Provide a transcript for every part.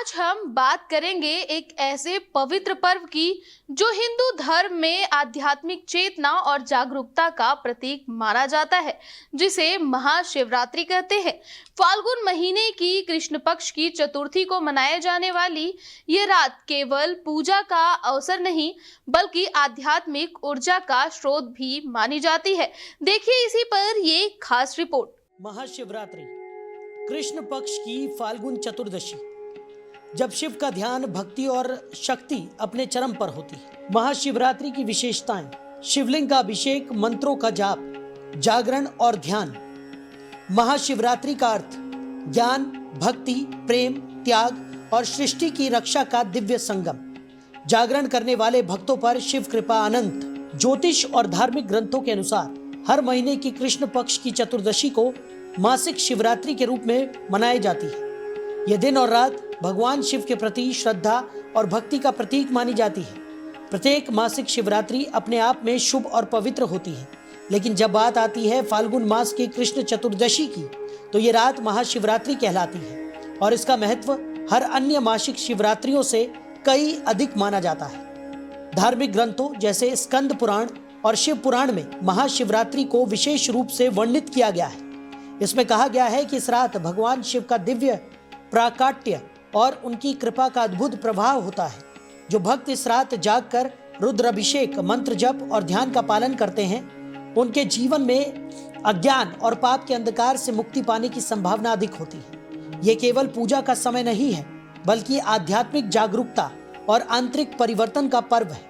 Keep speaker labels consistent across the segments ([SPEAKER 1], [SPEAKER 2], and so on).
[SPEAKER 1] आज हम बात करेंगे एक ऐसे पवित्र पर्व की जो हिंदू धर्म में आध्यात्मिक चेतना और जागरूकता का प्रतीक माना जाता है, जिसे महाशिवरात्रि कहते हैं। फाल्गुन महीने की कृष्ण पक्ष की चतुर्थी को मनाए जाने वाली ये रात केवल पूजा का अवसर नहीं बल्कि आध्यात्मिक ऊर्जा का स्रोत भी मानी जाती है। देखिए इसी पर ये खास रिपोर्ट।
[SPEAKER 2] महाशिवरात्रि कृष्ण पक्ष की फाल्गुन चतुर्दशी, जब शिव का ध्यान, भक्ति और शक्ति अपने चरम पर होती है। महाशिवरात्रि की विशेषताएं: शिवलिंग का अभिषेक, मंत्रों का जाप, जागरण और ध्यान। महाशिवरात्रि का अर्थ ज्ञान, भक्ति, प्रेम, त्याग और सृष्टि की रक्षा का दिव्य संगम। जागरण करने वाले भक्तों पर शिव कृपा अनंत। ज्योतिष और धार्मिक ग्रंथों के अनुसार हर महीने की कृष्ण पक्ष की चतुर्दशी को मासिक शिवरात्रि के रूप में मनाई जाती है। यह दिन और रात भगवान शिव के प्रति श्रद्धा और भक्ति का प्रतीक मानी जाती है। प्रत्येक मासिक शिवरात्रि अपने आप में शुभ और पवित्र होती है, लेकिन जब बात आती है फाल्गुन मास की कृष्ण चतुर्दशी की, तो ये रात महाशिवरात्रि कहलाती है और इसका महत्व हर अन्य मासिक शिवरात्रियों से कई अधिक माना जाता है। धार्मिक ग्रंथों जैसे स्कंद पुराण और शिव पुराण में महाशिवरात्रि को विशेष रूप से वर्णित किया गया है। इसमें कहा गया है कि इस रात भगवान शिव का दिव्य प्राकाट्य और उनकी कृपा का अद्भुत प्रभाव होता है। जो भक्त इस रात जागकर रुद्राभिषेक, मंत्र जप और ध्यान का पालन करते हैं, उनके जीवन में अज्ञान और पाप के अंधकार से मुक्ति पाने की संभावना अधिक होती है। ये केवल पूजा का समय नहीं है, बल्कि आध्यात्मिक जागरूकता और आंतरिक परिवर्तन का पर्व है।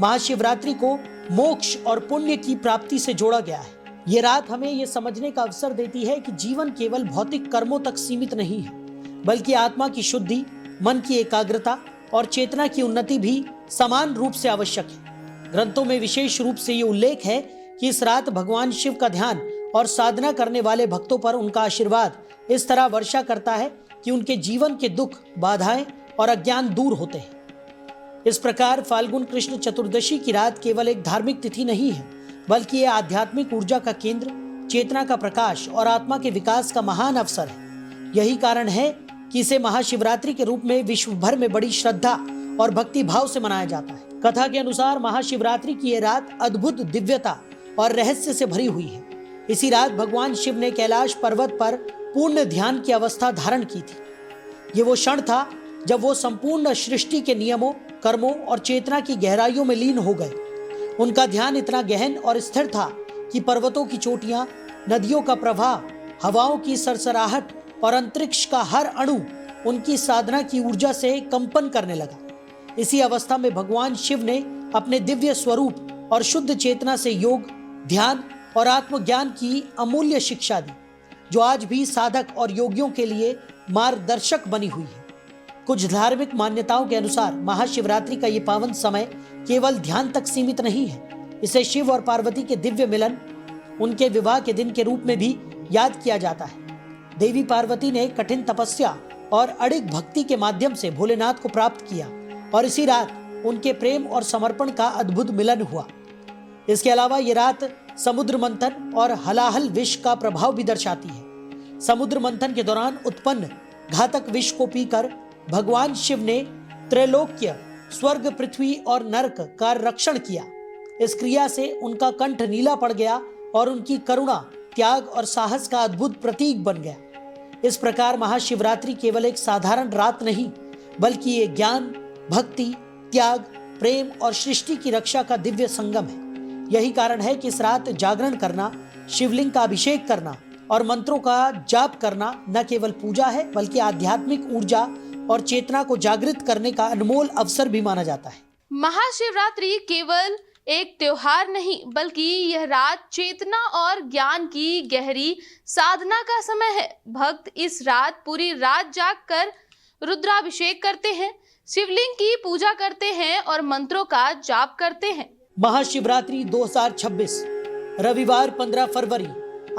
[SPEAKER 2] महाशिवरात्रि को मोक्ष और पुण्य की प्राप्ति से जोड़ा गया है। ये रात हमें ये समझने का अवसर देती है कि जीवन केवल भौतिक कर्मों तक सीमित नहीं है, बल्कि आत्मा की शुद्धि, मन की एकाग्रता और चेतना की उन्नति भी समान रूप से आवश्यक है। ग्रंथों में विशेष रूप से ये उल्लेख है कि इस रात भगवान शिव का ध्यान और साधना करने वाले भक्तों पर उनका आशीर्वाद इस तरह वर्षा करता है कि उनके जीवन के दुख, बाधाएं और अज्ञान दूर होते हैं। इस प्रकार फाल्गुन कृष्ण चतुर्दशी की रात केवल एक धार्मिक तिथि नहीं है, बल्कि यह आध्यात्मिक ऊर्जा का केंद्र, चेतना का प्रकाश और आत्मा के विकास का महान अवसर है। यही कारण है कि इसे महाशिवरात्रि के रूप में विश्व भर में बड़ी श्रद्धा और भक्ति भाव से मनाया जाता है। कथा के अनुसार महाशिवरात्रि की यह रात अद्भुत दिव्यता और रहस्य से भरी हुई है। इसी रात भगवान शिव ने कैलाश पर्वत पर पूर्ण ध्यान की अवस्था धारण की थी। ये वो क्षण था जब वो संपूर्ण सृष्टि के नियमों, कर्मों और चेतना की गहराइयों में लीन हो गए। उनका ध्यान इतना गहन और स्थिर था कि पर्वतों की चोटियां, नदियों का प्रवाह, हवाओं की सरसराहट और अंतरिक्ष का हर अणु उनकी साधना की ऊर्जा से कंपन करने लगा। इसी अवस्था में भगवान शिव ने अपने दिव्य स्वरूप और शुद्ध चेतना से योग, ध्यान और आत्मज्ञान की अमूल्य शिक्षा दी, जो आज भी साधक और योगियों के लिए मार्गदर्शक बनी हुई है। कुछ धार्मिक मान्यताओं के अनुसार महाशिवरात्रि का ये पावन समय केवल ध्यान तक सीमित नहीं है। इसे शिव और पार्वती के दिव्य मिलन, उनके विवाह के दिन के रूप में भी याद किया जाता है। देवी पार्वती ने कठिन तपस्या और अडिग भक्ति के माध्यम से भोलेनाथ को प्राप्त किया और इसी रात उनके प्रेम और समर्पण का अद्भुत मिलन हुआ। इसके अलावा ये रात समुद्र मंथन और हलाहल विष का प्रभाव भी दर्शाती है। समुद्र मंथन के दौरान उत्पन्न घातक विष को पीकर भगवान शिव ने त्रैलोक्य, स्वर्ग, पृथ्वी और नरक का रक्षण किया। इस क्रिया से उनका कंठ नीला पड़ गया और उनकी करुणा, त्याग और साहस का अद्भुत प्रतीक बन गया। इस प्रकार महाशिवरात्रि केवल एक साधारण रात नहीं, बल्कि ये ज्ञान, भक्ति, त्याग, प्रेम और सृष्टि की रक्षा का दिव्य संगम है। यही कारण है कि इस रात जागरण करना, शिवलिंग का अभिषेक करना और मंत्रों का जाप करना न केवल पूजा है, बल्कि आध्यात्मिक ऊर्जा और चेतना को जागृत करने का अनमोल अवसर भी माना जाता है।
[SPEAKER 1] महाशिवरात्रि केवल एक त्योहार नहीं, बल्कि यह रात चेतना और ज्ञान की गहरी साधना का समय है। भक्त इस रात पूरी रात जागकर रुद्राभिषेक करते हैं, शिवलिंग की पूजा करते हैं और मंत्रों का जाप करते हैं।
[SPEAKER 2] महाशिवरात्रि 2026 रविवार 15 फरवरी,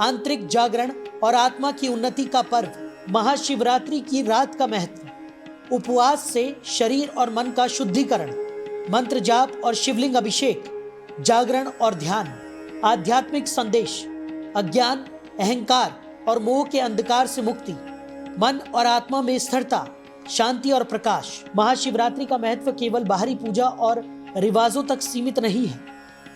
[SPEAKER 2] आंतरिक जागरण और आत्मा की उन्नति का पर्व। महाशिवरात्रि की रात का महत्व: उपवास से शरीर और मन का शुद्धिकरण, मंत्र जाप और शिवलिंग अभिषेक, जागरण और ध्यान। आध्यात्मिक संदेश: अज्ञान, अहंकार और मोह के अंधकार से मुक्ति, मन और आत्मा में स्थिरता, शांति और प्रकाश। महाशिवरात्रि का महत्व केवल बाहरी पूजा और रिवाजों तक सीमित नहीं है।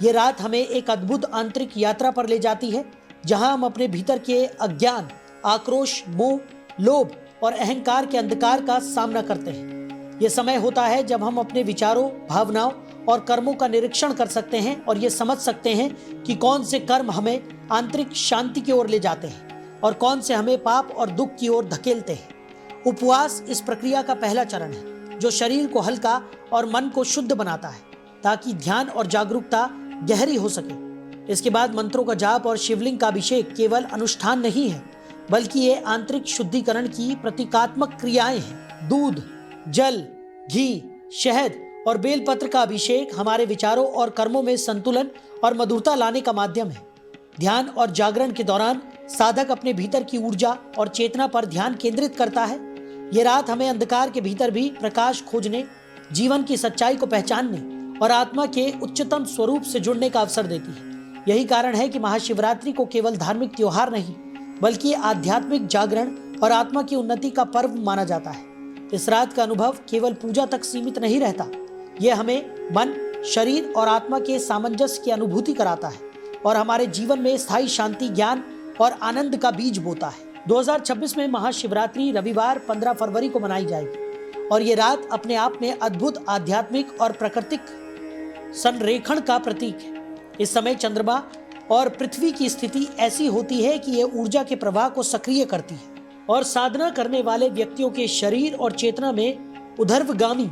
[SPEAKER 2] ये रात हमें एक अद्भुत आंतरिक यात्रा पर ले जाती है, जहां हम अपने भीतर के अज्ञान, आक्रोश, मोह, लोभ और अहंकार के अंधकार का सामना करते हैं। ये समय होता है जब हम अपने विचारों, भावनाओं और कर्मों का निरीक्षण कर सकते हैं और ये समझ सकते हैं कि कौन से कर्म हमें आंतरिक शांति की ओर ले जाते हैं और कौन से हमें पाप और दुख की ओर धकेलते हैं। उपवास इस प्रक्रिया का पहला चरण है, जो शरीर को हल्का और मन को शुद्ध बनाता है, ताकि ध्यान और जागरूकता गहरी हो सके। इसके बाद मंत्रों का जाप और शिवलिंग का अभिषेक केवल अनुष्ठान नहीं है, बल्कि ये आंतरिक शुद्धिकरण की प्रतीकात्मक क्रियाएं हैं। दूध, जल, घी, शहद और बेलपत्र का अभिषेक हमारे विचारों और कर्मों में संतुलन और मधुरता लाने का माध्यम है। ध्यान और जागरण के दौरान साधक अपने भीतर की ऊर्जा और चेतना पर ध्यान केंद्रित करता है। ये रात हमें अंधकार के भीतर भी प्रकाश खोजने, जीवन की सच्चाई को पहचानने और आत्मा के उच्चतम स्वरूप से जुड़ने का अवसर देती है। यही कारण है कि महाशिवरात्रि को केवल धार्मिक त्योहार नहीं, बल्कि आध्यात्मिक जागरण और आत्मा की उन्नति का पर्व माना जाता है। इस रात का अनुभव केवल पूजा तक सीमित नहीं रहता, यह हमें मन, शरीर और आत्मा के सामंजस्य की अनुभूति कराता है और हमारे जीवन में स्थायी शांति, ज्ञान और आनंद का बीज बोता है। 2026 में महाशिवरात्रि रविवार 15 फरवरी को मनाई जाएगी और ये रात अपने आप में अद्भुत आध्यात्मिक और प्राकृतिक संरेखण का प्रतीक है। इस समय चंद्रमा और पृथ्वी की स्थिति ऐसी होती है कि यह ऊर्जा के प्रवाह को सक्रिय करती है और साधना करने वाले व्यक्तियों के शरीर और चेतना में ऊर्ध्वगामी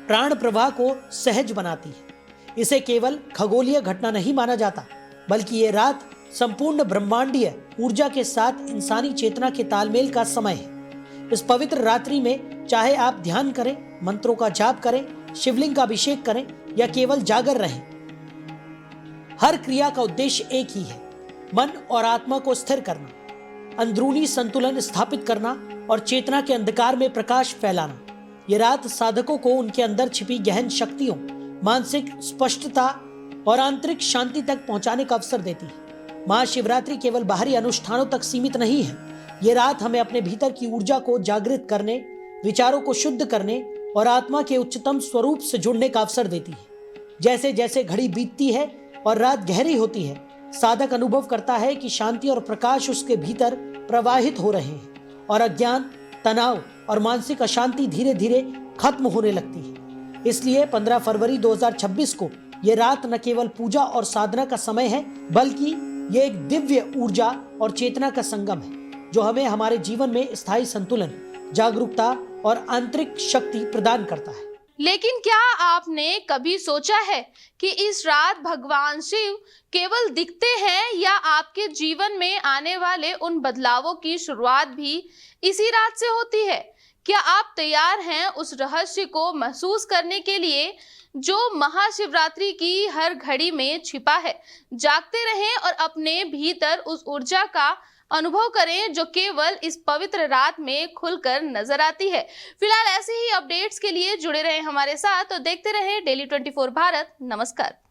[SPEAKER 2] प्राण प्रवाह को सहज बनाती है। इसे केवल खगोलीय घटना नहीं माना जाता, बल्कि ये रात संपूर्ण ब्रह्मांडीय ऊर्जा के साथ इंसानी चेतना के तालमेल का समय है। इस पवित्र रात्रि में चाहे आप ध्यान करें, मंत्रों का जाप करें, शिवलिंग का अभिषेक करें या केवल जागर रहें, हर क्रिया का उद्देश्य एक ही है, मन और आत्मा को स्थिर करना, अंदरूनी संतुलन स्थापित करना और चेतना के अंधकार में प्रकाश फैलाना। ये रात साधकों को उनके अंदर छिपी गहन शक्तियों, मानसिक स्पष्टता और आंतरिक शांति तक पहुंचाने का अवसर देती है। महाशिवरात्रि केवल बाहरी अनुष्ठानों तक सीमित नहीं है। ये रात हमें अपने भीतर की ऊर्जा को जागृत करने, विचारों को शुद्ध करने और आत्मा के उच्चतम स्वरूप से जुड़ने का अवसर देती है। जैसे जैसे घड़ी बीतती है और रात गहरी होती है, साधक अनुभव करता है कि शांति और प्रकाश उसके भीतर प्रवाहित हो रहे हैं और अज्ञान, तनाव और मानसिक अशांति धीरे धीरे खत्म होने लगती है। इसलिए 15 फरवरी 2026 को ये रात न केवल पूजा और साधना का समय है, बल्कि ये एक दिव्य ऊर्जा और चेतना का संगम है, जो हमें हमारे जीवन में स्थायी संतुलन, जागरूकता और आंतरिक शक्ति प्रदान करता है।
[SPEAKER 1] लेकिन क्या आपने कभी सोचा है कि इस रात भगवान शिव केवल दिखते हैं या आपके जीवन में आने वाले उन बदलावों की शुरुआत भी इसी रात से होती है? क्या आप तैयार हैं उस रहस्य को महसूस करने के लिए जो महाशिवरात्रि की हर घड़ी में छिपा है? जागते रहें और अपने भीतर उस ऊर्जा का अनुभव करें जो केवल इस पवित्र रात में खुलकर नजर आती है। फिलहाल ऐसे ही अपडेट्स के लिए जुड़े रहें हमारे साथ और देखते रहें डेली 24 भारत। नमस्कार।